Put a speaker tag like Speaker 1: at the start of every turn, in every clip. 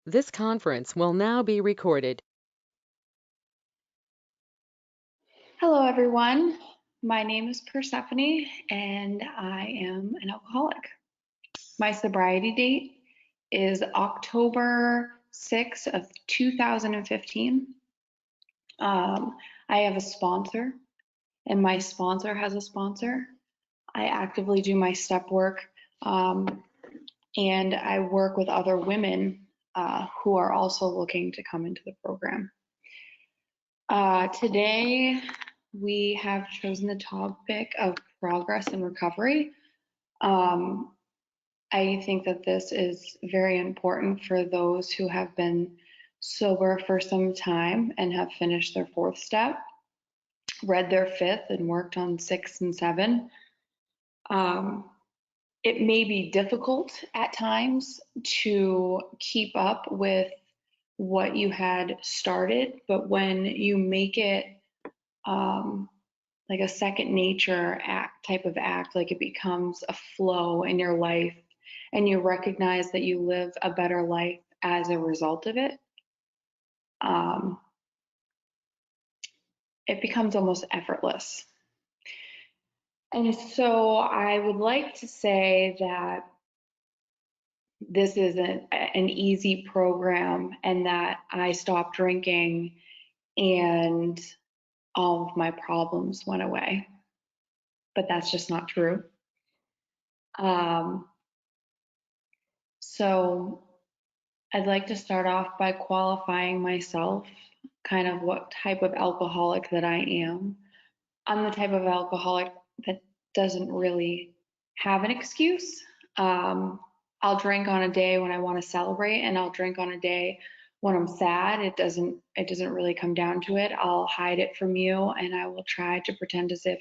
Speaker 1: This conference will now be recorded.
Speaker 2: Hello, everyone. My name is Persephanie, and I am an alcoholic. My sobriety date is October 6th of 2015. I have a sponsor, and my sponsor has a sponsor. I actively do my step work, and I work with other women who are also looking to come into the program. Today, we have chosen the topic of progress and recovery. I think that this is very important for those who have been sober for some time and have finished their fourth step, read their fifth, and worked on 6 and 7. It may be difficult at times to keep up with what you had started, but when you make it like a second nature type of act, like it becomes a flow in your life and you recognize that you live a better life as a result of it, it becomes almost effortless. And so I would like to say that this isn't an easy program and that I stopped drinking and all of my problems went away. But that's just not true. So I'd like to start off by qualifying myself, kind of what type of alcoholic that I am. I'm the type of alcoholic that doesn't really have an excuse. I'll drink on a day when I want to celebrate, and I'll drink on a day when I'm sad. It doesn't really come down to it. I'll hide it from you, and I will try to pretend as if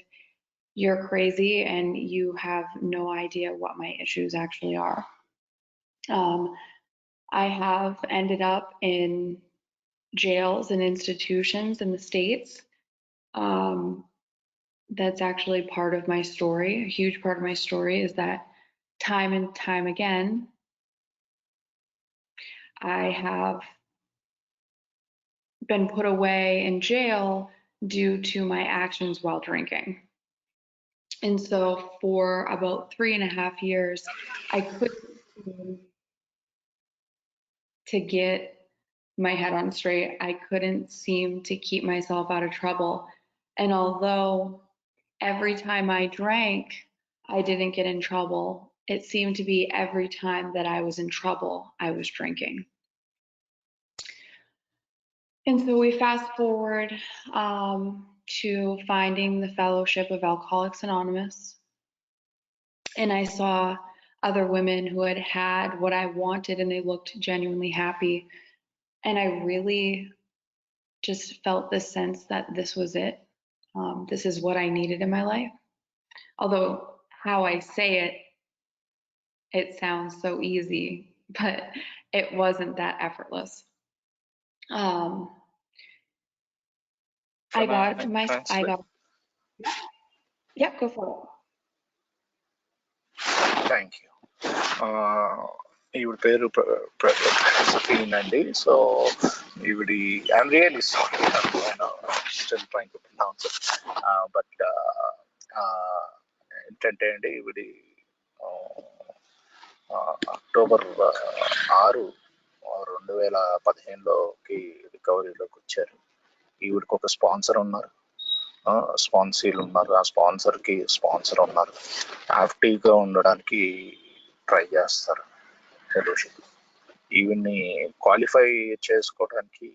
Speaker 2: you're crazy and you have no idea what my issues actually are. I have ended up in jails and institutions in the States. That's actually part of my story. A huge part of my story is that time and time again, I have been put away in jail due to my actions while drinking. And so for about 3.5 years, I couldn't seem to get my head on straight. I couldn't seem to keep myself out of trouble. And although every time I drank, I didn't get in trouble, it seemed to be every time that I was in trouble, I was drinking. And so we fast forward to finding the Fellowship of Alcoholics Anonymous. And I saw other women who had had what I wanted and they looked genuinely happy. And I really just felt this sense that this was it. This is what I needed in my life. Although how I say it, it sounds so easy, but it wasn't that effortless. I got, yep, go for
Speaker 3: thank you. ఈవిడ పేరు Persephane అండి. So ఈవిడి I'm really sorry, still trying to pronounce it. But ఏంటంటే అండి, ఈవిడి October 6, 2015లోకి రికవరీలోకి వచ్చారు. ఈవిడికి ఒక స్పాన్సర్ ఉన్నారు, స్పాన్సీలు ఉన్నారు. ఆ స్పాన్సర్ ఉన్నారు. యాక్టివ్గా ఉండడానికి ట్రై చేస్తారు ఫెలోషిప్. ఈవిడ్ని క్వాలిఫై చేసుకోవడానికి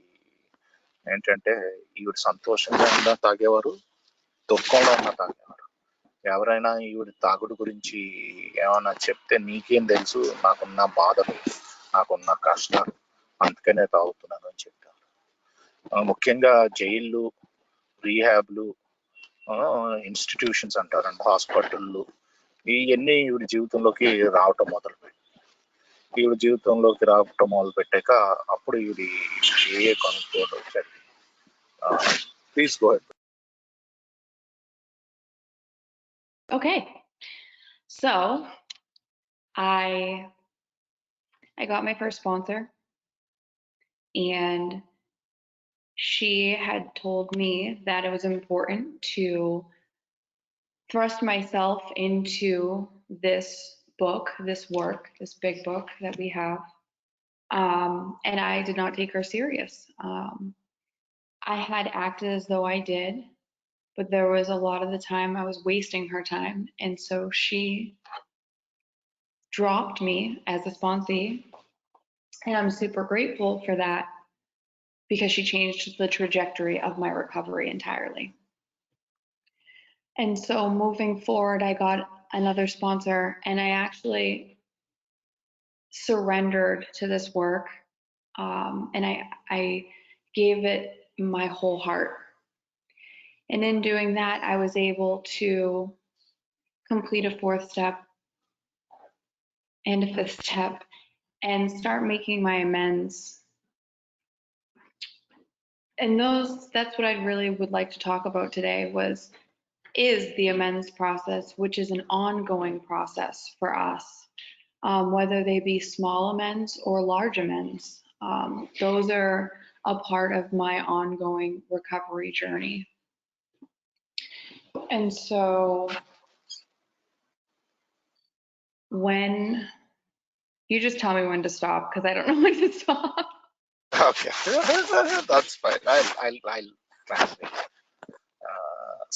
Speaker 3: ఏంటంటే, ఈవిడ సంతోషంగా ఉన్నా తాగేవారు, దుఃఖంలో ఉన్నా తాగేవారు. ఎవరైనా ఈవిడ తాగుడు గురించి ఏమైనా చెప్తే, నీకేం తెలుసు, నాకున్న బాధలు, నాకున్న కష్టాలు, అందుకనే తాగుతున్నాను అని చెప్తారు. ముఖ్యంగా జైళ్ళు, రీహాబ్లు, ఇన్స్టిట్యూషన్స్ అంటారండి, హాస్పిటళ్ళు, ఇవన్నీ ఈవిడ జీవితంలోకి రావటం మొదలుపెట్టాక అప్పుడు ఈవిడ ఏ కనుక్కోవడం జరిగింది. Please go ahead.
Speaker 2: Okay, so I got my first sponsor And she had told me that it was important to thrust myself into this book, this work, this big book that we have. And I did not take her serious. I had acted as though I did, but there was a lot of the time I was wasting her time. And so she dropped me as a sponsee. And I'm super grateful for that because she changed the trajectory of my recovery entirely. And so moving forward, I got another sponsor and I actually surrendered to this work. And I gave it my whole heart. And in doing that, I was able to complete a 4th step and a 5th step and start making my amends. And that's what I really would like to talk about today is the amends process, which is an ongoing process for us, whether they be small amends or large amends. Those are a part of my ongoing recovery journey. And so when you just tell me when to stop, because I don't know when to stop.
Speaker 3: Okay, that's fine. I'll translate.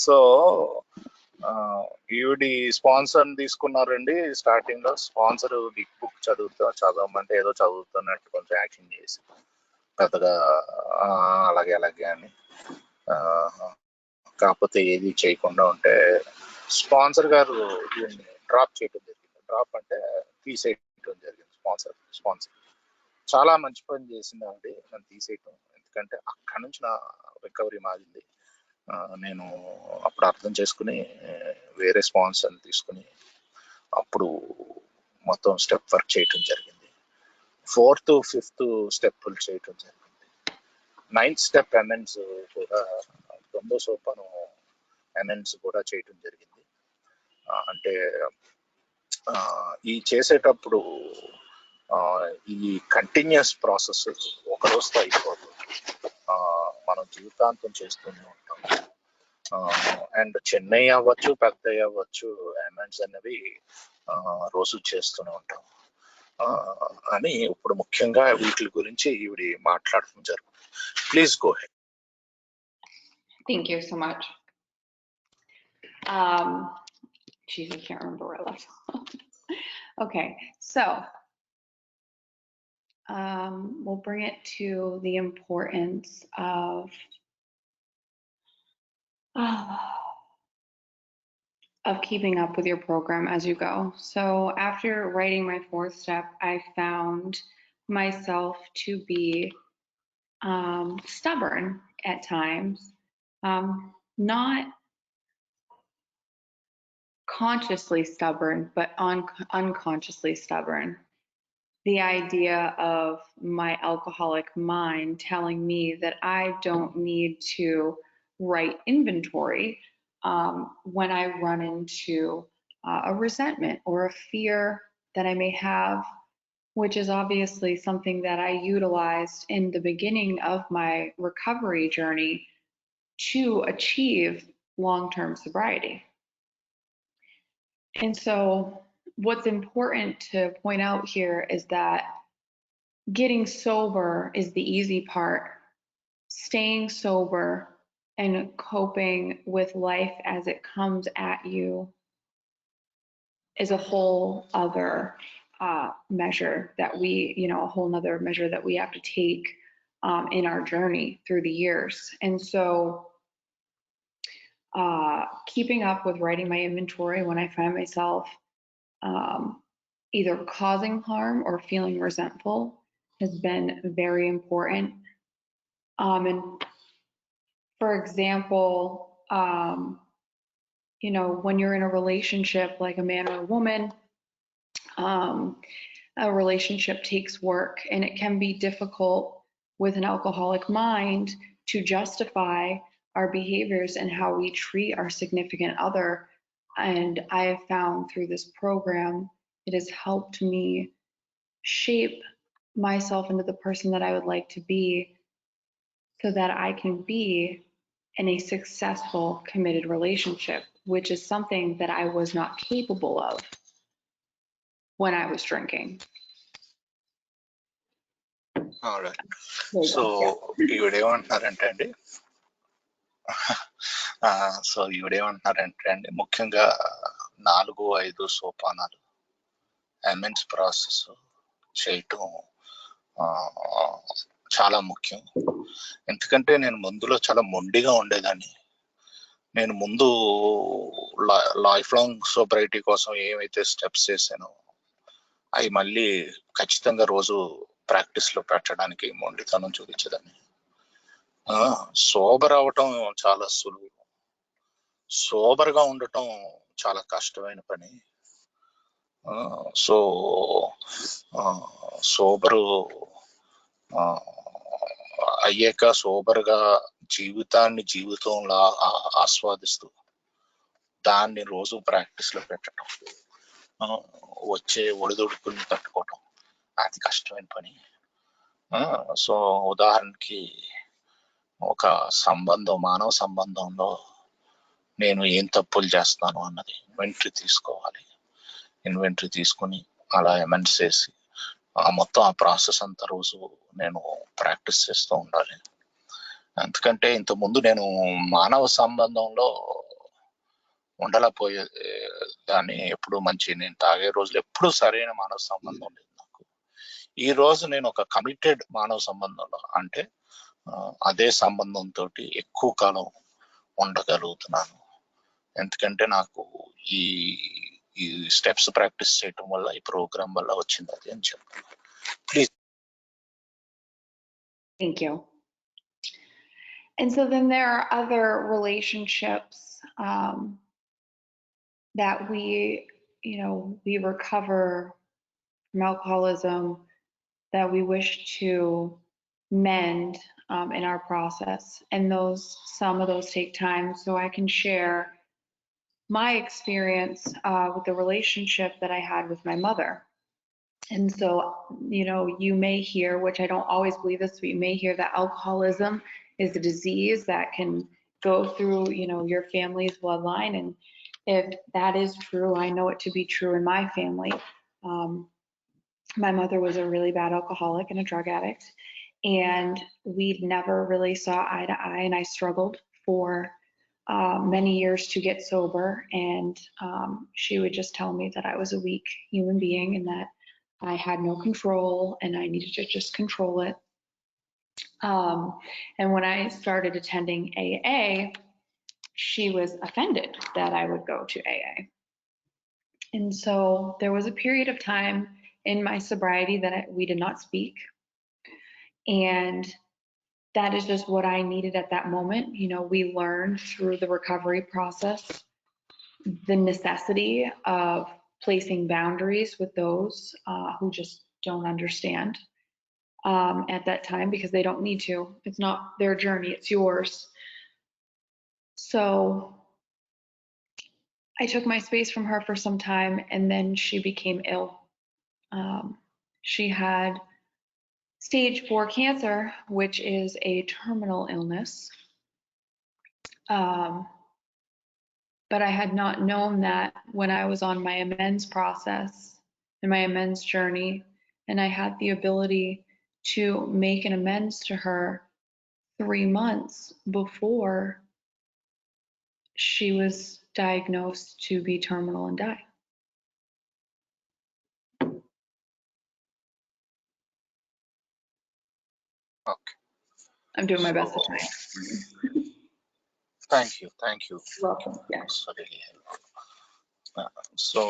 Speaker 3: So ఈవిడి sponsor తీసుకున్నారండి. Starting లో sponsor book చదవమంటే ఏదో చదువుతున్నట్టు కొంచెం action చేసి పెద్దగా అలాగే అని కాకపోతే ఏది చేయకుండా ఉంటే స్పాన్సర్ గారు దీన్ని డ్రాప్ చేయడం జరిగింది. డ్రాప్ అంటే తీసేయటం జరిగింది. స్పాన్సర్ చాలా మంచి పని చేసిందండి నన్ను తీసేయటం. ఎందుకంటే అక్కడి నుంచి నా రికవరీ మారింది. నేను అప్పుడు అర్థం చేసుకుని వేరే స్పాన్సర్ని తీసుకుని అప్పుడు మొత్తం స్టెప్ వర్క్ చేయటం జరిగింది. 4th, 5th స్టెప్పులు చేయటం జరిగింది. 9th స్టెప్ అమెండ్స్ కూడా 9వ సోపానం అమెండ్స్ కూడా చేయటం జరిగింది. అంటే ఈ చేసేటప్పుడు ఈ కంటిన్యూస్ ప్రాసెస్ ఒక రోజుతో అయిపోదు. మనం జీవితాంతం చేస్తూనే ఉంటాం. అండ్ చెన్నై అవ్వచ్చు, పెద్ద అవ్వచ్చు, అమెండ్స్ అనేవి రోజు చేస్తూనే ఉంటాం అని ఇప్పుడు ముఖ్యంగా వీటి గురించి ఈవిడి మాట్లాడటం జరుగుతుంది. Please go head.
Speaker 2: Thank you so much. Geez, I can't remember where I left off. Okay, so we'll bring it to the importance of keeping up with your program as you go. So after writing my 4th step, I found myself to be stubborn at times, not consciously stubborn, but unconsciously stubborn. The idea of my alcoholic mind telling me that I don't need to write inventory when I run into a resentment or a fear that I may have, which is obviously something that I utilized in the beginning of my recovery journey to achieve long-term sobriety. And so what's important to point out here is that getting sober is the easy part. Staying sober and coping with life as it comes at you is a whole other measure that a whole nother measure that we have to take in our journey through the years. And so keeping up with writing my inventory when I find myself either causing harm or feeling resentful has been very important. And for example, when you're in a relationship like a man or a woman, a relationship takes work, and it can be difficult with an alcoholic mind to justify our behaviors and how we treat our significant other. And I have found through this program, it has helped me shape myself into the person that I would like to be so that I can be in a successful, committed relationship, which is something that I was not capable of when I was drinking.
Speaker 3: So ఈవిడేమంటున్నారంటే అండి ముఖ్యంగా 4-5 సోపానాలు amends process చేయటం చాలా ముఖ్యం. ఎందుకంటే నేను ముందులో చాలా మొండిగా ఉండేదాన్ని. నేను ముందు లైఫ్ లాంగ్ సోబ్రైటీ కోసం ఏమైతే స్టెప్స్ చేశానో అవి మళ్ళీ ఖచ్చితంగా రోజు ప్రాక్టీస్ లో పెట్టడానికి మొండితనం చూపించేదాన్ని. సోబర్ అవటం చాలా సులువు, సోబర్ గా ఉండటం చాలా కష్టమైన పని. సో సోబరు అయ్యాక సోబర్ గా జీవితంలా ఆస్వాదిస్తూ దాన్ని రోజు ప్రాక్టీస్ లో పెట్టడం, వచ్చే ఒడిదుడుకుల్ని తట్టుకోవటం అది కష్టమైన పని. సో ఉదాహరణకి ఒక మానవ సంబంధంలో నేను ఏం తప్పులు చేస్తాను అన్నది ఇన్వెంటరీ తీసుకోవాలి. ఇన్వెంటరీ తీసుకుని అలా అమెండ్స్ చేసి మొత్తం ఆ ప్రాసెస్ అంతా రోజు నేను ప్రాక్టీస్ చేస్తూ ఉండాలి. ఎందుకంటే ఇంతకుముందు నేను మానవ సంబంధంలో ఉండలేకపోయే దాన్ని. ఎప్పుడు నేను తాగే రోజులు ఎప్పుడు సరైన మానవ సంబంధం లేదు నాకు. ఈ రోజు నేను ఒక కమిటెడ్ మానవ సంబంధంలో, అంటే అదే సంబంధంతో ఎక్కువ కాలం ఉండగలుగుతున్నాను. ఎందుకంటే నాకు ఈ స్టెప్స్ ప్రాక్టీస్ చేయటం వల్ల, ఈ ప్రోగ్రామ్ వల్ల వచ్చింది అది అని చెప్తాను. Please.
Speaker 2: Thank you. And so then there are other relationships that we recover from alcoholism that we wish to mend in our process. And some of those take time. So I can share my experience with the relationship that I had with my mother. And so, you may hear, which I don't always believe this, but you may hear that alcoholism is a disease that can go through, your family's bloodline. And if that is true, I know it to be true in my family. My mother was a really bad alcoholic and a drug addict, and we never really saw eye to eye, and I struggled for many years to get sober. And she would just tell me that I was a weak human being and that I had no control and I needed to just control it. And when I started attending AA, she was offended that I would go to AA. And so there was a period of time in my sobriety that we did not speak. And that is just what I needed at that moment. We learned through the recovery process the necessity of placing boundaries with those who just don't understand at that time, because they don't need to. It's not their journey, it's yours. So I took my space from her for some time, and then she became ill. She had stage 4 cancer, which is a terminal illness. But I had not known that when I was on my amends process and my amends journey, and I had the ability to make an amends to her 3 months before she was diagnosed to be terminal and die.
Speaker 3: Okay.
Speaker 2: I'm doing my best to try.
Speaker 3: Thank you.
Speaker 2: Welcome. Yes.
Speaker 3: So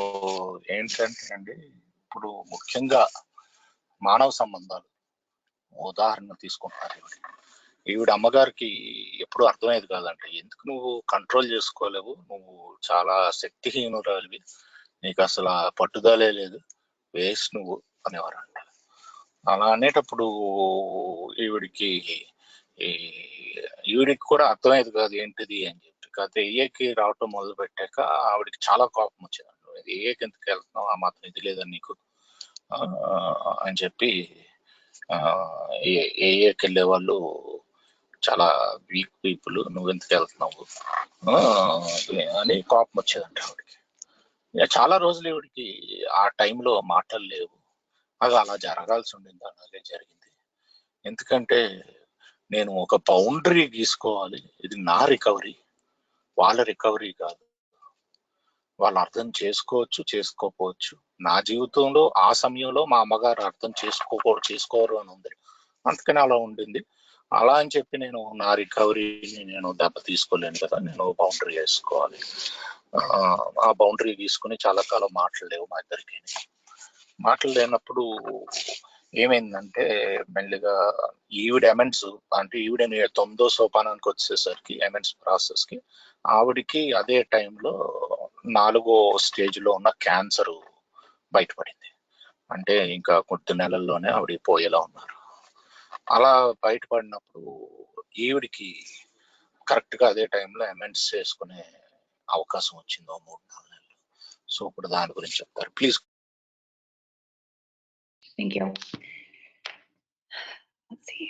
Speaker 3: ఏంటంటే అండి, ఇప్పుడు ముఖ్యంగా మానవ సంబంధాలు ఉదాహరణ తీసుకుంటున్నారు. ఈవిడ అమ్మగారికి ఎప్పుడు అర్థమయ్యేది కాదంటే, ఎందుకు నువ్వు కంట్రోల్ చేసుకోలేవు, నువ్వు చాలా శక్తిహీనురాలివి, నీకు అసలు పట్టుదలే లేదు, వేస్ట్ నువ్వు అనేవారంట. అలా అనేటప్పుడు ఈవిడికి కూడా అర్థమయ్యేది కాదు ఏంటిది అని చెప్పి. కాకపోతే ఏఏకి రావటం మొదలు పెట్టాక ఆవిడకి చాలా కోపం వచ్చేదండి. ఏఏకి ఎందుకు వెళ్తున్నావు, ఆ మాత్రం ఇది లేదని నీకు అని చెప్పి ఏఏకి వెళ్ళే వాళ్ళు చాలా వీక్ పీపుల్, నువ్వు ఎందుకు వెళ్తున్నావు అని కోపం వచ్చేదంట ఆవిడకి. చాలా రోజులు ఈవిడికి ఆ టైంలో మాటలు లేవు. అది అలా జరగాల్సి ఉండింది, అలాగే జరిగింది. ఎందుకంటే నేను ఒక బౌండరీ గీసుకోవాలి, ఇది నా రికవరీ, వాళ్ళ రికవరీ కాదు. వాళ్ళు అర్థం చేసుకోవచ్చు, చేసుకోకపోవచ్చు. నా జీవితంలో ఆ సమయంలో మా అమ్మగారు అర్థం చేసుకోరు అని ఉంది, అందుకని అలా ఉండింది. అలా అని చెప్పి నేను నా రికవరీని నేను దెబ్బ తీసుకోలేను కదా, నేను బౌండరీ వేసుకోవాలి. ఆ బౌండరీ తీసుకుని చాలా కాలం మాట్లాడలేవు మా ఇద్దరికి. మాట్లాడలేనప్పుడు ఏమైందంటే మెల్లిగా ఈవిడ ఎమెంట్స్ అంటే ఈవిడ 9వ సోపానానికి వచ్చేసరికి ఎమెంట్స్ ప్రాసెస్ కి ఆవిడికి అదే టైంలో 4వ స్టేజ్ లో ఉన్న క్యాన్సర్ బయటపడింది. అంటే ఇంకా కొద్ది నెలల్లోనే ఆవిడ పోయేలా ఉన్నారు. అలా బయటపడినప్పుడు ఈవిడికి కరెక్ట్ గా అదే టైంలో అమెండ్స్ చేసుకునే అవకాశం వచ్చింది 3-4 నెలలు. సో ఇప్పుడు దాని గురించి చెప్తారు, please.
Speaker 2: Thank you. Let's see.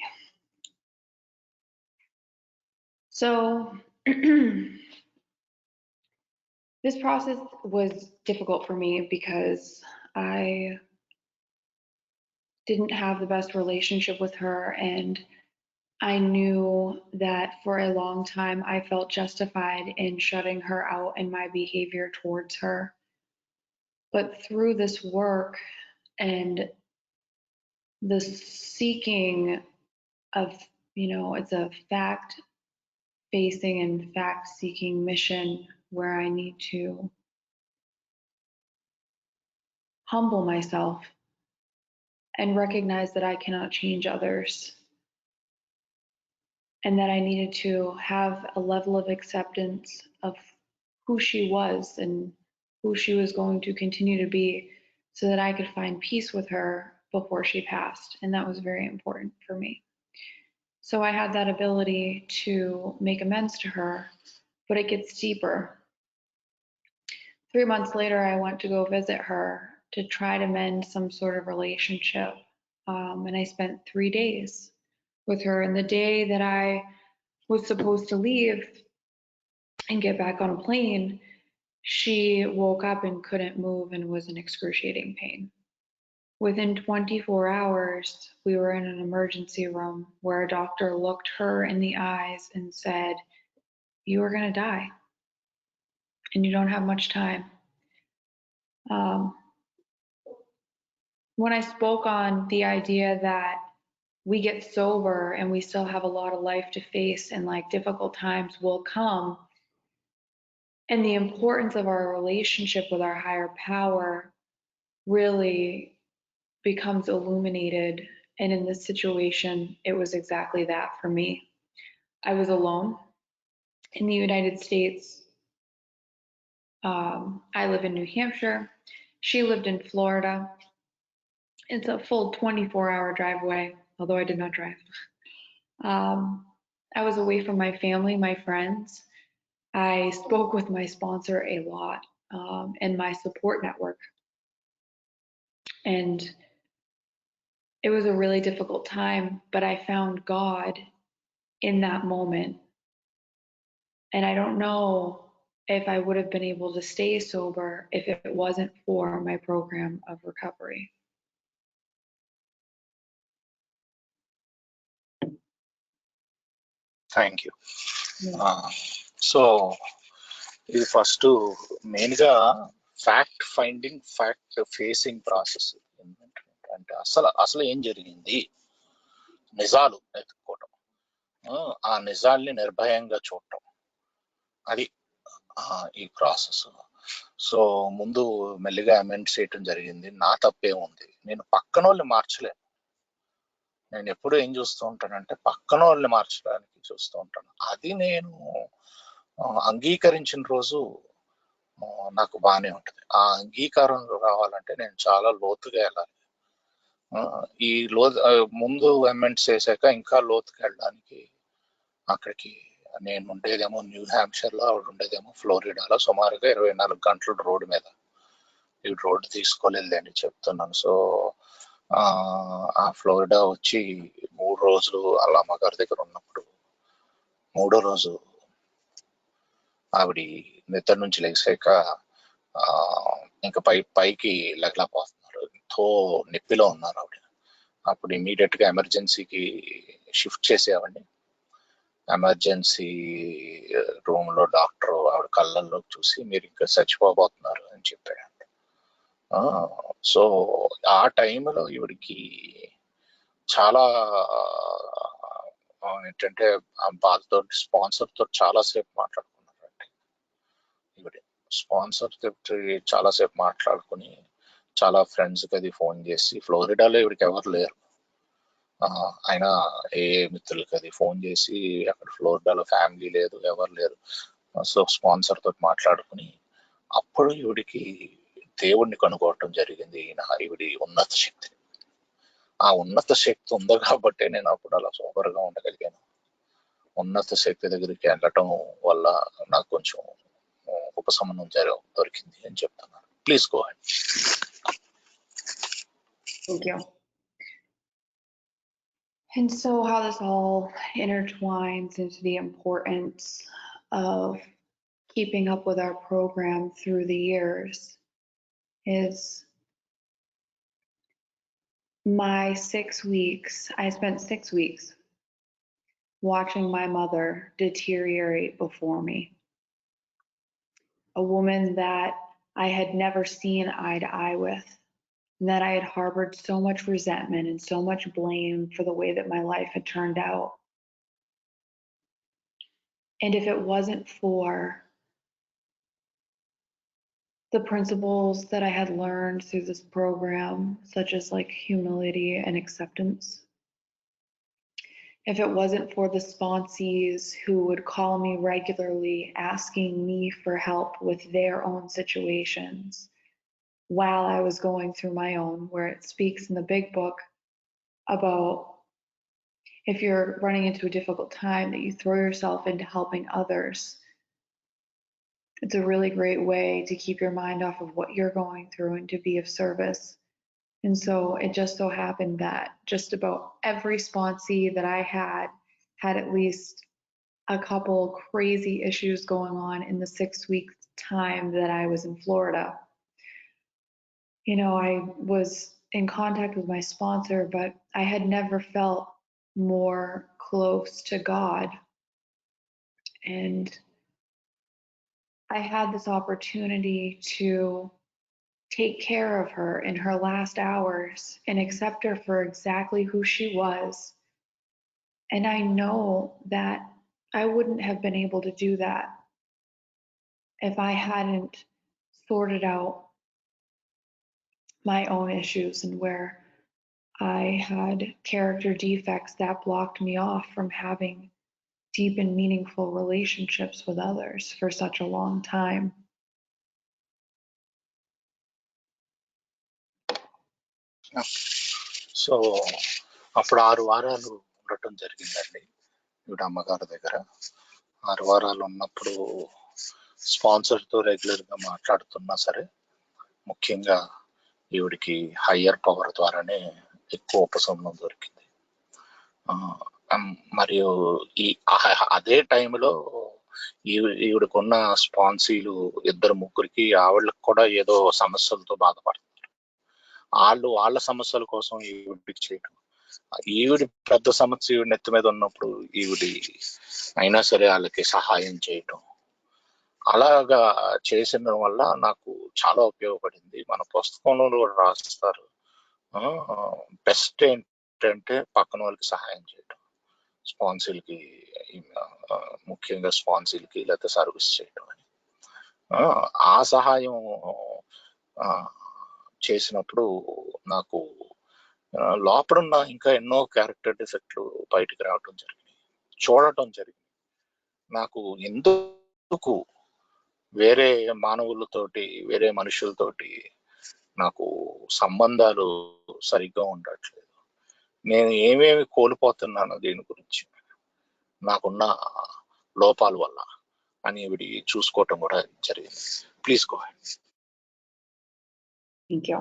Speaker 2: So this process was difficult for me because I didn't have the best relationship with her, and I knew that for a long time I felt justified in shutting her out in my behavior towards her. But through this work and the seeking of, it's a fact-facing and fact-seeking mission where I need to humble myself and recognize that I cannot change others, and that I needed to have a level of acceptance of who she was and who she was going to continue to be, so that I could find peace with her before she passed. And that was very important for me. So I had that ability to make amends to her, but it gets deeper. 3 months later, I went to go visit her to try to mend some sort of relationship. And I spent 3 days with her. And the day that I was supposed to leave and get back on a plane, she woke up and couldn't move and was in excruciating pain. Within 24 hours, we were in an emergency room where a doctor looked her in the eyes and said, "You are going to die, and you don't have much time." When I spoke on the idea that we get sober and we still have a lot of life to face, and like difficult times will come, and the importance of our relationship with our higher power really becomes illuminated. And in this situation, it was exactly that for me. I was alone in the United States. I live in New Hampshire. She lived in Florida. It's a full 24-hour drive away, although I did not drive. I was away from my family, my friends. I spoke with my sponsor a lot, and my support network. And it was a really difficult time, but I found God in that moment. And I don't know if I would have been able to stay sober if it wasn't for my program of recovery.
Speaker 3: Thank you. So ఇది first మెయిన్గా fact finding, fact facing process. అంటే అసలు ఏం జరిగింది, నిజాలు ఎత్తుక్కోవటం, ఆ నిజాల్ని నిర్భయంగా చూడటం, అది ఈ ప్రాసెస్. సో ముందు మెల్లిగా అమెండ్ చేయటం జరిగింది. నా తప్పేముంది, నేను పక్కన వాళ్ళని మార్చలేను. నేను ఎప్పుడు ఏం చూస్తూ ఉంటానంటే పక్కన వాళ్ళని మార్చడానికి చూస్తూ ఉంటాను. అది నేను అంగీకరించిన రోజు నాకు బాగానే ఉంటుంది. ఆ అంగీకారం రావాలంటే నేను చాలా లోతుగా వెళ్ళాలి. ఈ ముందు అమెండ్స్ చేశాక ఇంకా లోతుగా వెళ్ళడానికి అక్కడికి నేను ఉండేదేమో న్యూ హ్యాంప్షైర్ లో, ఆవిడ ఉండేదేమో ఫ్లోరిడాలో. సుమారుగా 24 గంటలు రోడ్డు మీద. ఈ రోడ్డు తీసుకోలేదు అని చెప్తున్నాను. సో ఆ ఫ్లోరిడా వచ్చి 3 రోజులు వాళ్ళ అమ్మగారి దగ్గర ఉన్నప్పుడు 3వ రోజు ఆవిడ నిద్ర నుంచి లేచాక ఇంకా పైకి లెగలేకపోతున్నారు, ఎంతో నొప్పిలో ఉన్నారు ఆవిడ. అప్పుడు ఇమీడియట్ గా ఎమర్జెన్సీకి షిఫ్ట్ చేసేవాడిని. ఎమర్జెన్సీ రూమ్ లో డాక్టర్ ఆవిడ కళ్ళల్లో చూసి మీరు ఇంకా చచ్చిపోబోతున్నారు అని చెప్పాడు. సో ఆ టైంలో ఈవిడికి చాలా ఏంటంటే ఆ బాధతో స్పాన్సర్ తో చాలాసేపు మాట్లాడుకున్నారండి. ఈవిడ స్పాన్సర్ తోటి చాలాసేపు మాట్లాడుకుని చాలా ఫ్రెండ్స్ కి అది ఫోన్ చేసి, ఫ్లోరిడాలో ఈవిడికి ఎవరు లేరు, ఆయన ఏ మిత్రులకి అది ఫోన్ చేసి అక్కడ ఫ్లోరిడాలో ఫ్యామిలీ లేదు, ఎవరు లేరు. సో స్పాన్సర్ తోటి మాట్లాడుకుని అప్పుడు ఈవిడికి దేవుడిని కనుక్కోవటం జరిగింది. ఈవిడి ఉన్నత శక్తి, ఆ ఉన్నత శక్తి ఉంది కాబట్టి నేను అప్పుడు అలా సూపర్గా ఉండగలిగాను. ఉన్నత శక్తి దగ్గరికి వెళ్ళటం వల్ల నాకు కొంచెం ఉపశమనం దొరికింది అని చెప్తున్నాను. Please go ahead.
Speaker 2: Thank you. And so how this all intertwines into the importance of keeping up with our program through the years is my 6 weeks. I spent 6 weeks watching my mother deteriorate before me. A woman that I had never seen eye to eye with, and that I had harbored so much resentment and so much blame for the way that my life had turned out. And if it wasn't for the principles that I had learned through this program, such as like humility and acceptance, if it wasn't for the sponsees who would call me regularly asking me for help with their own situations while I was going through my own, where it speaks in the big book about if you're running into a difficult time that you throw yourself into helping others. It's a really great way to keep your mind off of what you're going through and to be of service. And so it just so happened that just about every sponsee that I had at least a couple crazy issues going on in the 6 weeks time that I was in Florida. You know, I was in contact with my sponsor, but I had never felt more close to God. And I had this opportunity to take care of her in her last hours and accept her for exactly who she was. And I know that I wouldn't have been able to do that if I hadn't sorted out my own issues and where I had character defects that blocked me off from having deep and meaningful relationships with others for such a long time.
Speaker 3: So అప్పుడు 6 వారాలు ఉండటం జరిగిందండి ఈవిడ అమ్మగారి దగ్గర. 6 వారాలు ఉన్నప్పుడు స్పాన్సర్తో రెగ్యులర్గా మాట్లాడుతున్నా సరే, ముఖ్యంగా ఈవిడికి హయ్యర్ పవర్ ద్వారానే ఎక్కువ ఉపశమనం దొరికింది. మరియు అదే టైంలో ఈవిడకున్న స్పాన్సీలు 2-3కి ఆవిడకి కూడా ఏదో సమస్యలతో బాధపడుతున్నారు. వాళ్ళ సమస్యల కోసం ఈవిడికి చేయటం, ఈవిడి పెద్ద సమస్య ఈవిడ నెత్తి మీద ఉన్నప్పుడు ఈవిడి అయినా సరే వాళ్ళకి సహాయం చేయటం, అలాగా చేసిన వల్ల నాకు చాలా ఉపయోగపడింది. మన పుస్తకంలో రాస్తారు, బెస్ట్ ఏంటంటే పక్కన వాళ్ళకి సహాయం చేయటం, స్పాన్సీలకి, ముఖ్యంగా స్పాన్సీలకి లేకపోతే సర్వీస్ చేయటం అని. ఆ సహాయం చేసినప్పుడు నాకు లోపడున్న ఇంకా ఎన్నో క్యారెక్టర్ డిఫెక్ట్లు బయటికి రావటం జరిగింది, చూడటం జరిగింది. నాకు ఎందుకు వేరే మానవులతోటి, వేరే మనుషులతోటి నాకు సంబంధాలు సరిగ్గా ఉండట్లేదు, నేను ఏమేమి కోల్పోతున్నాను దీని గురించి, నాకున్న లోపాల వల్ల అని ఇవి చూసుకోవటం కూడా జరిగింది. Please go ahead.
Speaker 2: Thank you.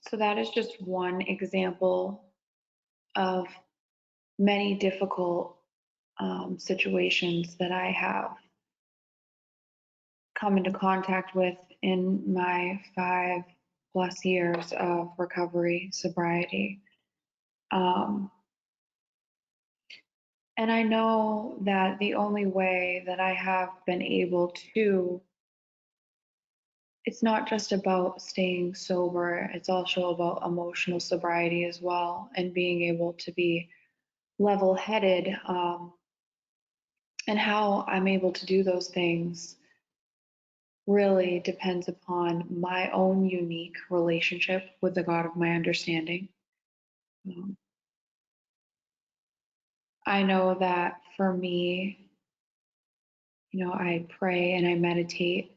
Speaker 2: So that is just one example of many difficult situations that I have come into contact with in my 5+ years of recovery, sobriety. And I know that the only way that I have been able to, it's not just about staying sober, it's also about emotional sobriety as well, and being able to be level-headed. And how I'm able to do those things really depends upon my own unique relationship with the God of my understanding. Um, I know that for me, I pray and I meditate,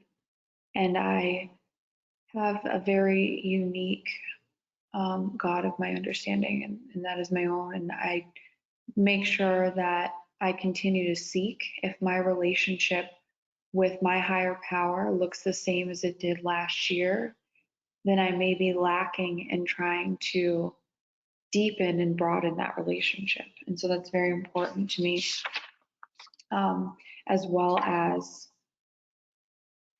Speaker 2: and I have a very unique God of my understanding, and that is my own. And I make sure that I continue to seek if my relationship with my higher power looks the same as it did last year, then I may be lacking in trying to deepen and broaden that relationship. And so that's very important to me, as well as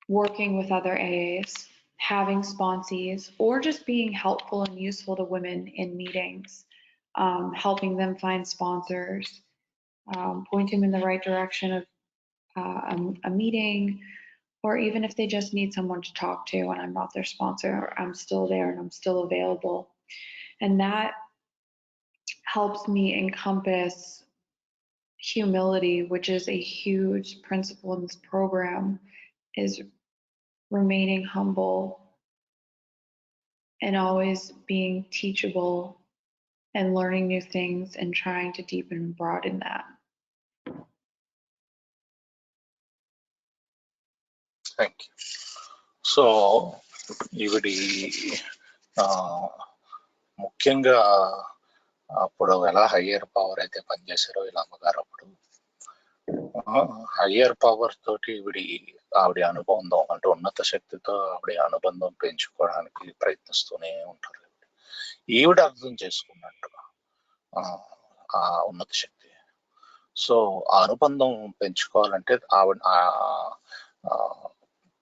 Speaker 2: working with other AAs, having sponsees, or just being helpful and useful to women in meetings, helping them find sponsors, pointing them in the right direction of a meeting, or even if they just need someone to talk to and I'm not their sponsor, I'm still there and I'm still available. And that helps me encompass humility, which is a huge principle in this program, is remaining humble and always being teachable and learning new things and trying to deepen and broaden that.
Speaker 3: Thank you. So ఈవిడి ముఖ్యంగా అప్పుడు ఎలా higher power అయితే పనిచేశారో వీళ్ళ అమ్మగారు అప్పుడు higher power తోటి ఆవిడ అనుబంధం అంటే ఉన్నత శక్తితో ఆవిడ అనుబంధం పెంచుకోవడానికి ప్రయత్నిస్తూనే ఉంటారు. ఈవిడ అర్థం చేసుకున్నట్టు ఆ ఉన్నత శక్తి. సో ఆ అనుబంధం పెంచుకోవాలంటే ఆవిడ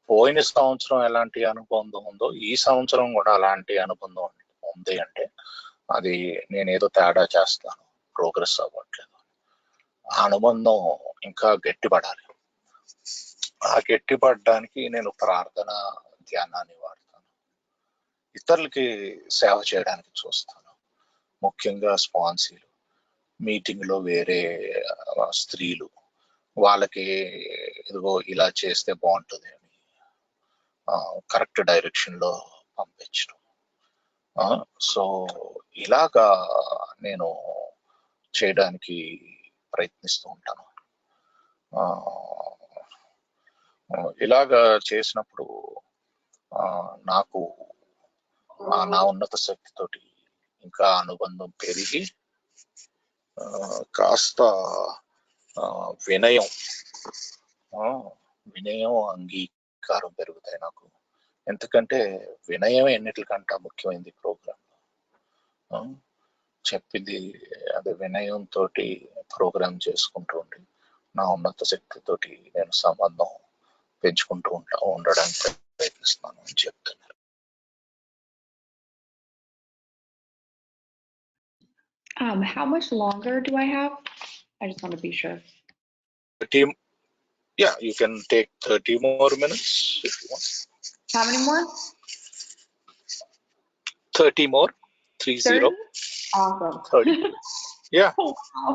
Speaker 3: పోయిన సంవత్సరం ఎలాంటి అనుబంధం ఉందో ఈ సంవత్సరం కూడా అలాంటి అనుబంధం ఉంది అంటే అది నేనేదో తేడా చేస్తాను, ప్రోగ్రెస్ అవ్వట్లేదు. ఆ అనుబంధం ఇంకా గట్టిపడాలి. ఆ గట్టిపడడానికి నేను ప్రార్థన, ధ్యానాన్ని వాడతాను. ఇతరులకి సేవ చేయడానికి చూస్తాను. ముఖ్యంగా స్పాన్సీలు, మీటింగ్లో వేరే స్త్రీలు, వాళ్ళకి ఇదిగో ఇలా చేస్తే బాగుంటుంది అని కరెక్ట్ డైరెక్షన్లో పంపించడం. సో ఇలాగా నేను చేయడానికి ప్రయత్నిస్తూ ఉంటాను. ఇలాగా చేసినప్పుడు నాకు నా ఉన్నత శక్తితోటి ఇంకా అనుబంధం పెరిగి కాస్త వినయం అంగీకారం పెరుగుతాయి నాకు. ఎందుకంటే వినయం ఎన్నిటికంటే ముఖ్యమైనది ప్రోగ్రామ్. చెప్పింది అదే వినయంతో ప్రోగ్రామ్ చేసుకుంటూ ఉండి నా ఉన్నత శక్తితోటి నేను సంబంధం పెంచుకుంటూ ఉండడానికి ప్రయత్నిస్తున్నాను అని చెప్తున్నారు.
Speaker 2: How much longer do I have? I just want to be sure.
Speaker 3: Yeah, you can take 30 more minutes if you want.
Speaker 2: How many more?
Speaker 3: 30 more. 30.
Speaker 2: Awesome.
Speaker 3: 30. Yeah.
Speaker 2: Oh, wow.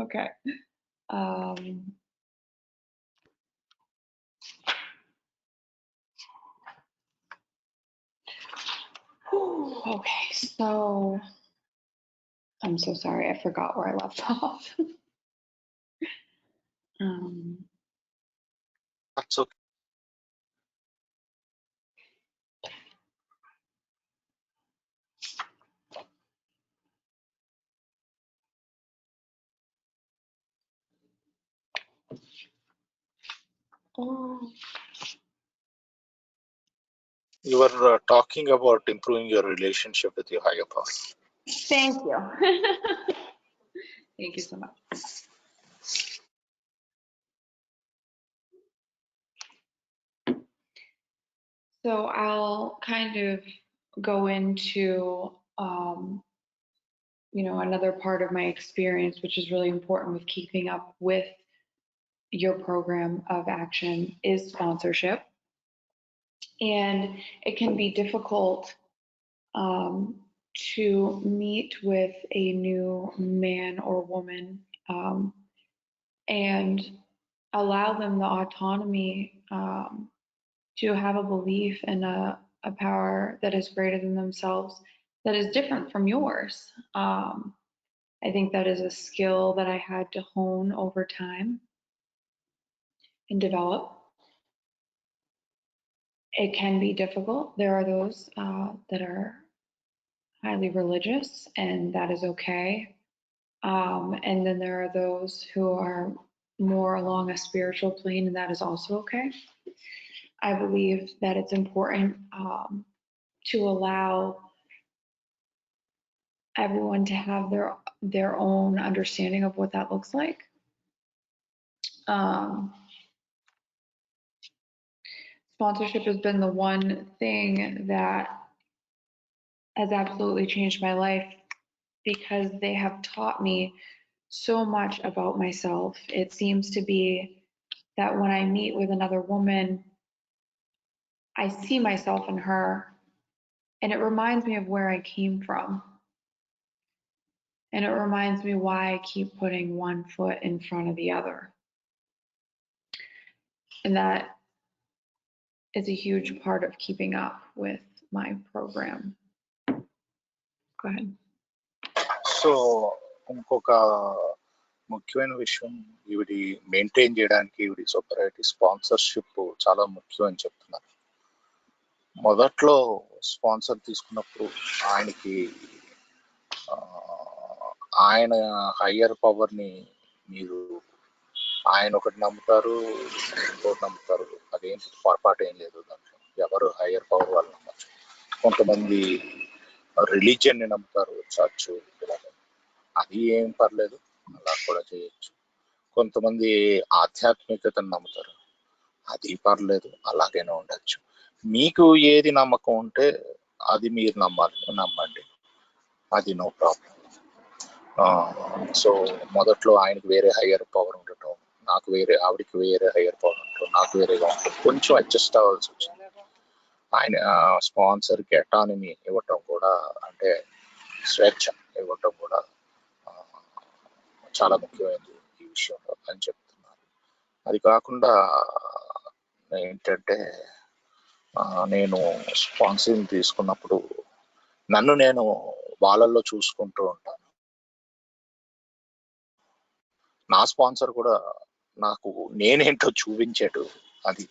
Speaker 2: Okay. Okay, so I'm so sorry, I forgot where I left off.
Speaker 3: That's okay. You were talking about improving your relationship with your higher power.
Speaker 2: Thank you. Thank you so much. So I'll kind of go into, another part of my experience, which is really important with keeping up with your program of action, is sponsorship. And it can be difficult to meet with a new man or woman and allow them the autonomy to have a belief in a power that is greater than themselves, that is different from yours. I think that is a skill that I had to hone over time and develop. It can be difficult. There are those that are highly religious, and that is okay. And then there are those who are more along a spiritual plane, and that is also okay. I believe that it's important to allow everyone to have their own understanding of what that looks like. Sponsorship has been the one thing that has absolutely changed my life because they have taught me so much about myself. It seems to be that when I meet with another woman, I see myself in her, and it reminds me of where I came from. And it reminds me why I keep putting one foot in front of the other. And that is a huge part of keeping up with my program. Go ahead.
Speaker 3: So ఇంకొక ముఖ్యమైన విషయం, ఈవిడి maintain చేయడానికి ఈవిడి సొపరైటీ sponsorship చాలా ముఖ్యం అని చెప్తున్నారు. మొదట్లో స్పాన్సర్ తీసుకున్నప్పుడు ఆయనకి ఆయన హయ్యర్ పవర్ని మీరు ఆయన ఒకటి నమ్ముతారు, ఇంకోటి నమ్ముతారు. అదేం పొరపాటు ఏం లేదు దాంట్లో. ఎవరు హయ్యర్ పవర్ వాళ్ళు నమ్మచ్చు. కొంతమంది రిలీజియన్ని నమ్ముతారు, చర్చ్, అది ఏం పర్లేదు, అలా కూడా చేయొచ్చు. కొంతమంది ఆధ్యాత్మికతను నమ్ముతారు, అది పర్లేదు, అలాగైనా ఉండొచ్చు. మీకు ఏది నమ్మకం ఉంటే అది మీరు నమ్మండి, అది నో ప్రాబ్లం. సో మొదట్లో ఆయనకి వేరే హయ్యర్ పవర్ ఉండటం, నాకు వేరే, ఆవిడికి వేరే హయ్యర్ పవర్ ఉండటం, నాకు వేరేగా ఉండటం, కొంచెం అడ్జస్ట్ అవ్వాల్సి వచ్చింది. ఆయన స్పాన్సర్కి అటానమీ ఇవ్వటం కూడా, అంటే స్వేచ్ఛ ఇవ్వటం కూడా చాలా ముఖ్యమైనది ఈ విషయంలో అని చెప్తున్నారు. అది కాకుండా ఏంటంటే, నేను స్పాన్సరింగ్ తీసుకున్నప్పుడు నన్ను నేను వాళ్ళల్లో చూసుకుంటూ ఉంటాను. నా స్పాన్సర్ కూడా నాకు నేనేంటో చూపించాడు, అది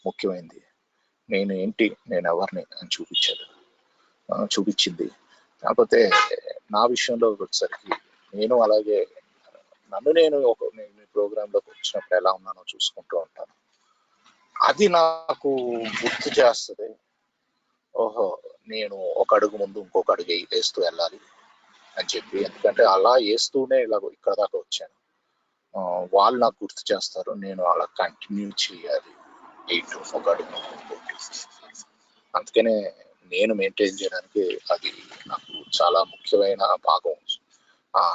Speaker 3: ముఖ్యమైనది. నేనేంటి, నేను ఎవరిని అని చూపించింది. కాకపోతే నా విషయంలో వచ్చేసరికి నేను అలాగే నన్ను నేను మీ ప్రోగ్రాంలోకి వచ్చినప్పుడు ఎలా ఉన్నానో చూసుకుంటూ ఉంటాను. అది నాకు గుర్తు చేస్తుంది, ఓహో నేను ఒక అడుగు ముందు ఇంకొక అడుగు వేస్తూ వెళ్ళాలి అని చెప్పి. ఎందుకంటే అలా వేస్తూనే ఇలా ఇక్కడ దాకా వచ్చాను. వాళ్ళు నాకు గుర్తు చేస్తారు, నేను అలా కంటిన్యూ చేయాలి, ఒక అడుగు. అందుకనే నేను మెయింటైన్ చేయడానికి అది నాకు చాలా ముఖ్యమైన భాగం.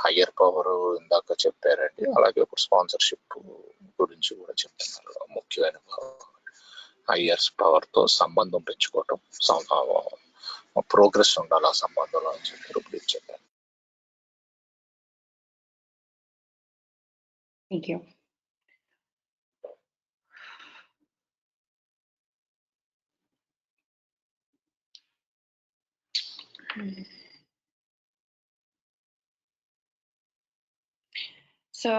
Speaker 3: హయ్యర్ పవర్ ఇందాక చెప్పారండి, అలాగే ఇప్పుడు స్పాన్సర్షిప్ గురించి కూడా చెప్తున్నారు. ముఖ్యమైన భాగం హయ్యర్ పవర్తో సంబంధం పెంచుకోవటం, ప్రోగ్రెస్ ఉండాలి ఆ సంబంధంలో అని చెప్పారు. ఇప్పుడు చెప్పాను.
Speaker 2: Thank you. So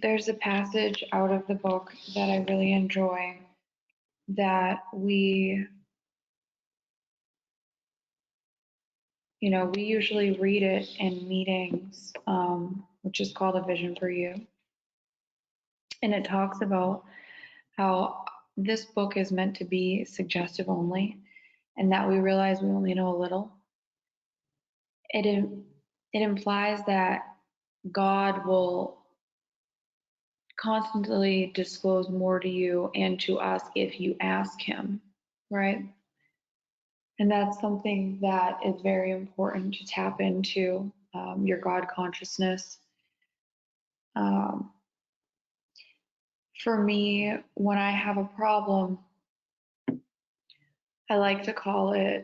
Speaker 2: there's a passage out of the book that I really enjoy that we usually read it in meetings, which is called A Vision for You. And it talks about how this book is meant to be suggestive only, and that we realize we only know a little. It implies that God will constantly disclose more to you and to us if you ask him, right? And that's something that is very important to tap into, your God consciousness. For me, when I have a problem, I like to call it,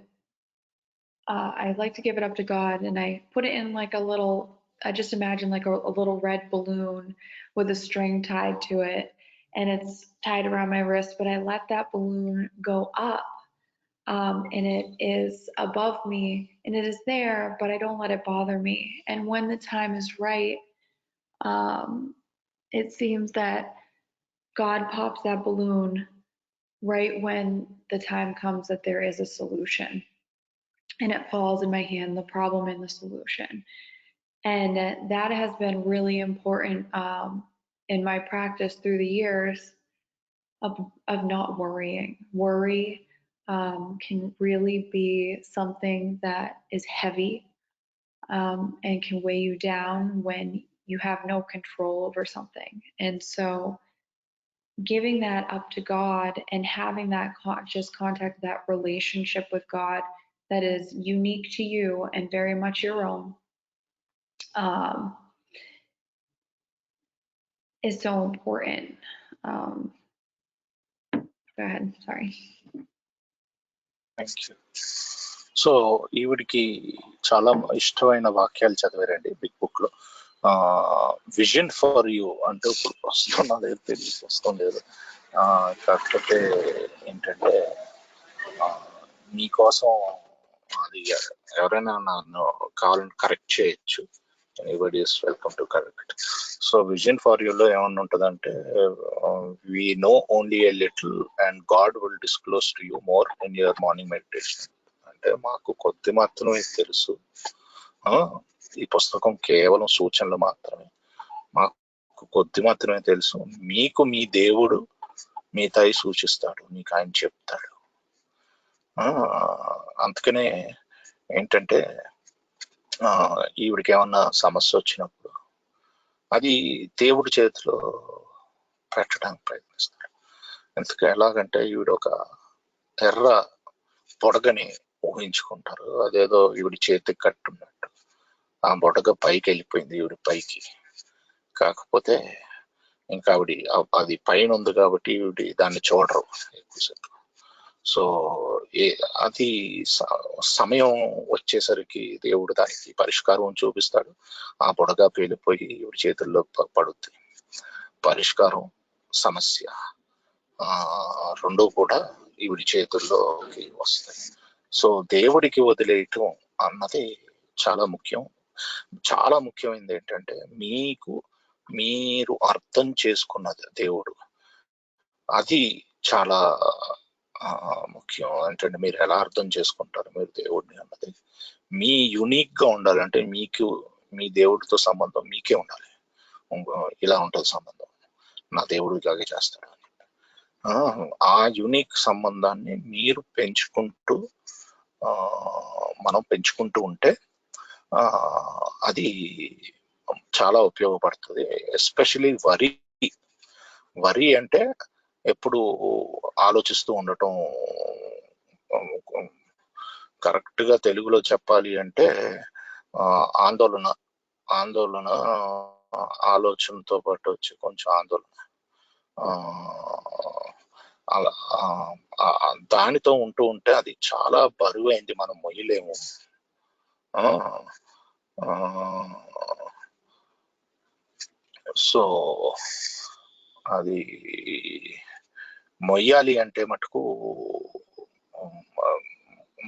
Speaker 2: I like to give it up to God, and I put it in like a little, I just imagine like a little red balloon with a string tied to it, and it's tied around my wrist, but I let that balloon go up, and it is above me, and it is there, but I don't let it bother me. And when the time is right, it seems that God pops that balloon right when the time comes that there is a solution, and it falls in my hand, the problem and the solution. And that has been really important, in my practice through the years of not worrying. Worry can really be something that is heavy, and can weigh you down when you have no control over something. And so giving that up to God and having that conscious contact, that relationship with God that is unique to you and very much your own, um, is so important. Go ahead, sorry.
Speaker 3: Thank you. So ఈవిడికి చాలా ఇష్టమైన వాక్యాలు చదివారండి big book లో. Vision for you అంటూ ఇప్పుడు వస్తున్నది తెలియదు, వస్తుంది లేదు. కాకపోతే ఏంటంటే మీకోసం అది ఎవరైనా నన్ను కావాలని కరెక్ట్ చేయొచ్చు. Anybody is welcome to correct. So vision for యూలో ఏమన్నా ఉంటుందంటే, we know only a little and God will disclose to you more in your morning meditation. అంటే మాకు కొద్ది మాత్రమే తెలుసు, ఈ పుస్తకం కేవలం సూచనలు మాత్రమే, మాకు కొద్ది మాత్రమే తెలుసు, మీకు మీ దేవుడు మిగతాయి సూచిస్తాడు, మీకు ఆయన చెప్తాడు. అందుకనే ఏంటంటే ఈవిడికి ఏమన్నా సమస్య వచ్చినప్పుడు అది దేవుడి చేతిలో పెట్టడానికి ప్రయత్నిస్తాడు. ఎందుకు ఎలాగంటే ఈవిడ ఒక ఎర్ర బొడగని ఊహించుకుంటారు, అదేదో ఈవిడి చేతికి కట్టున్నట్టు. ఆ బొడగ పైకి వెళ్ళిపోయింది ఈవిడి పైకి, కాకపోతే ఇంకా అది పైన ఉంది కాబట్టి ఈవిడి దాన్ని చూడరు ఎక్కువసేపు. సో అది సమయం వచ్చేసరికి దేవుడు దానికి పరిష్కారం చూపిస్తాడు. ఆ బుడగా పేలిపోయి ఈవిడ చేతుల్లో పడుద్ది. పరిష్కారం, సమస్య రెండు కూడా ఈవిడి చేతుల్లోకి వస్తాయి. సో దేవుడికి వదిలేయటం అన్నది చాలా ముఖ్యం. చాలా ముఖ్యమైనది ఏంటంటే, మీరు అర్థం చేసుకున్నది దేవుడు, అది చాలా ముఖ్యం. ఏంటంటే మీరు ఎలా అర్థం చేసుకుంటారు మీరు దేవుడిని అన్నది మీ యునిక్ గా ఉండాలి. అంటే మీకు మీ దేవుడితో సంబంధం మీకే ఉండాలి. ఇలా ఉంటుంది సంబంధం, నా దేవుడు ఇలాగే చేస్తాడు అని. ఆ యునిక్ సంబంధాన్ని మీరు పెంచుకుంటూ మనం పెంచుకుంటూ ఉంటే అది చాలా ఉపయోగపడుతుంది. ఎస్పెషలీ వరి అంటే ఎప్పుడు ఆలోచిస్తూ ఉండటం. కరెక్ట్ గా తెలుగులో చెప్పాలి అంటే ఆందోళన ఆలోచనతో పాటు వచ్చి కొంచెం ఆందోళన, అలా దానితో ఉంటూ ఉంటే అది చాలా బరువైంది, మనం మొయ్యలేము. సో అది మొయ్యాలి అంటే మటుకు,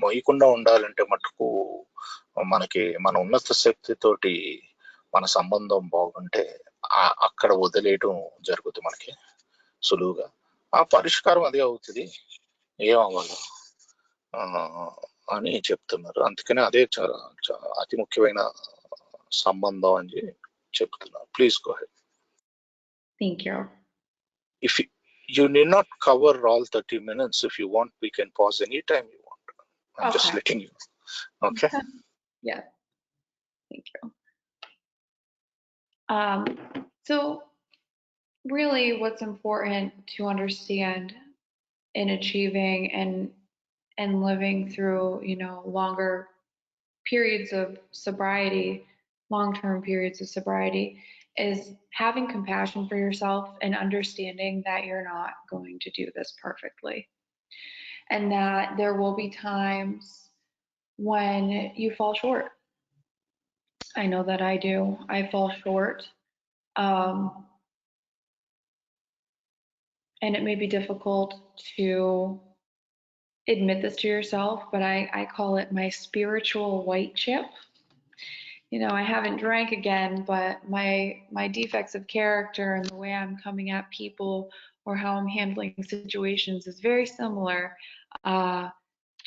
Speaker 3: మొయ్యకుండా ఉండాలంటే మటుకు మనకి మన ఉన్నత శక్తితోటి మన సంబంధం బాగుంటే అక్కడ వదిలేయటం జరుగుతుంది మనకి సులువుగా. ఆ పరిష్కారం అదే అవుతుంది, ఏమవ్వాలో అని చెప్తున్నారు. అందుకనే అదే చాలా అతి ముఖ్యమైన సంబంధం అని చెప్తున్నారు. Please go head.
Speaker 2: Thank you.
Speaker 3: You need not cover all 30 minutes. If you want, we can pause anytime you want. I'm just
Speaker 2: Okay.
Speaker 3: letting you know. Okay.
Speaker 2: Yeah. Thank you. So really what's important to understand in achieving and living through, longer periods of sobriety, long-term periods of sobriety, is having compassion for yourself and understanding that you're not going to do this perfectly. And that there will be times when you fall short. I know that I do. I fall short. Um, and it may be difficult to admit this to yourself, but I call it my spiritual white chip. I haven't drank again, but my defects of character and the way I'm coming at people or how I'm handling situations is very similar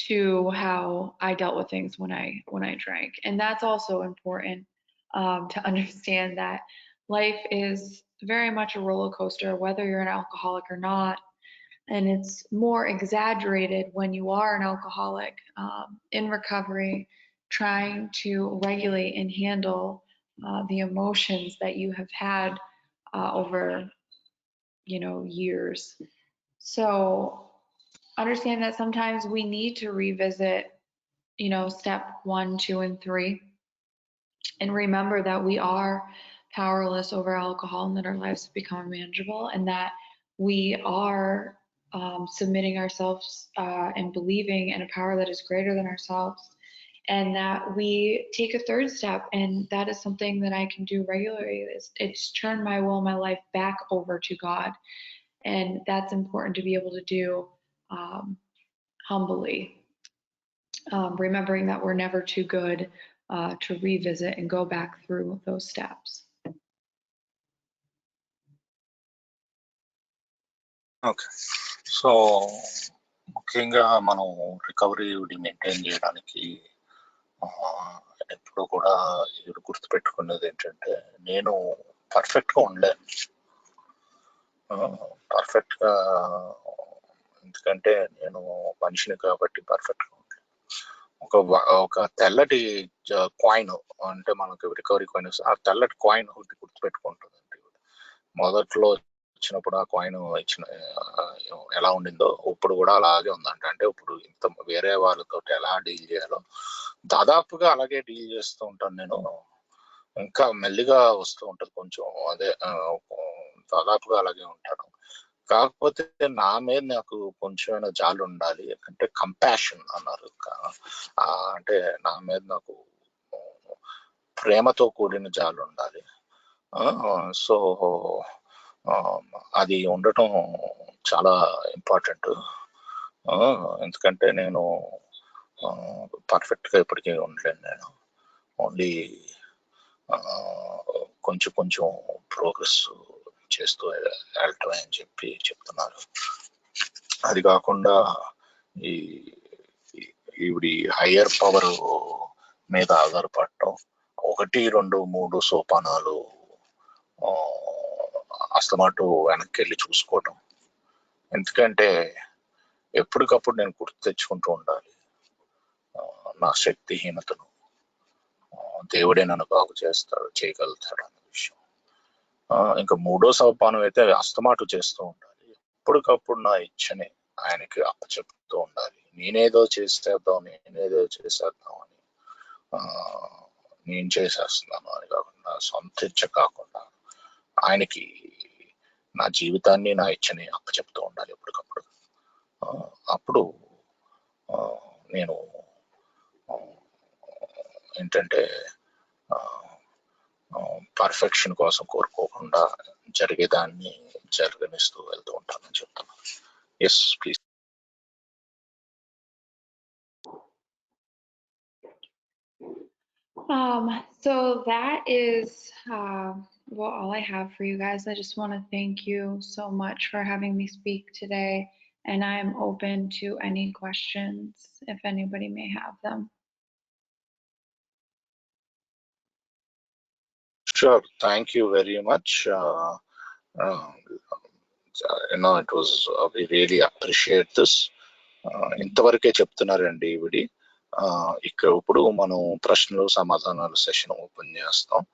Speaker 2: to how I dealt with things when I drank. And that's also important to understand that life is very much a roller coaster, whether you're an alcoholic or not. And it's more exaggerated when you are an alcoholic in recovery, trying to regulate and handle the emotions that you have had over, years. So understand that sometimes we need to revisit, step 1, 2, and 3, and remember that we are powerless over alcohol and that our lives have become manageable and that we are submitting ourselves and believing in a power that is greater than ourselves, and that we take a third step, and that is something that I can do regularly. It's turn my will, my life back over to God, and that's important to be able to do humbly, remembering that we're never too good to revisit and go back through those steps.
Speaker 3: Okay. So ముఖ్యంగా మనం recovery maintain చేయడానికి ఎప్పుడు కూడా గుర్తుపెట్టుకునేది ఏంటంటే, నేను పర్ఫెక్ట్గా ఉండలేను. పర్ఫెక్ట్గా ఎందుకంటే నేను మనిషిని కాబట్టి పర్ఫెక్ట్గా ఉండలేను. ఒక తెల్లటి కాయిన్, అంటే మనకు రికవరీ కాయిన్, ఆ తెల్లటి కాయిన్ ఒకటి గుర్తుపెట్టుకుంటుందండి. మొదట్లో వచ్చినప్పుడు ఆ కాయిన్ ఎలా ఉండిందో ఇప్పుడు కూడా అలాగే ఉందంట. అంటే ఇప్పుడు ఇంత వేరే వాళ్ళతో ఎలా డీల్ చేయాలో దాదాపుగా అలాగే డీల్ చేస్తూ ఉంటాను నేను. ఇంకా మెల్లిగా వస్తూ ఉంటుంది కొంచెం, అదే దాదాపుగా అలాగే ఉంటాను. కాకపోతే నా మీద నాకు కొంచెమైనా జాలి ఉండాలి, అంటే కంపాషన్ అన్నారు. అంటే నా మీద నాకు ప్రేమతో కూడిన జాలి ఉండాలి. సో అది ఉండటం చాలా ఇంపార్టెంట్. ఎందుకంటే నేను పర్ఫెక్ట్గా ఇప్పటికీ ఉండలేను. నేను ఓన్లీ కొంచెం కొంచెం ప్రోగ్రెస్ చేస్తూ వెళ్ళటమే అని చెప్తున్నారు. అది కాకుండా ఈవిడి హయ్యర్ పవర్ మీద ఆధారపడటం, 1, 2, 3 సోపానాలు అస్తమాటు వెనక్కి వెళ్ళి చూసుకోవటం. ఎందుకంటే ఎప్పటికప్పుడు నేను గుర్తు తెచ్చుకుంటూ ఉండాలి నా శక్తిహీనతను. దేవుడే నన్ను బాగు చేయగలుగుతాడు అనే విషయం. ఇంకా 3వ సోపానం అయితే అస్తమాటు చేస్తూ ఉండాలి. ఎప్పటికప్పుడు నా ఇచ్చని ఆయనకి అప్పచెప్తూ ఉండాలి. నేనేదో చేసేద్దాం అని నేను చేసేస్తున్నాను అని కాకుండా, సొంత ఇచ్చ కాకుండా ఆయనకి నా జీవితాన్ని, నా ఇచ్చని అప్పచెప్తూ ఉండాలి ఎప్పటికప్పుడు. అప్పుడు నేను ఏంటంటే పర్ఫెక్షన్ కోసం కోరుకోకుండా జరిగేదాన్ని జరగనిస్తూ వెళ్తూ ఉంటానని చెప్తున్నాను. Yes please.
Speaker 2: So that is all I have for you guys. I just want to thank you so much for having me speak today, and I am open to any questions if anybody may have them.
Speaker 3: Sure, thank you very much. It was we really appreciate this. ఇంతవరకే చెప్తున్నారండి ఈవిడి. ఇక్కడ ఇప్పుడు మనం ప్రశ్నలు సమాధానాలు session open చేస్తాం.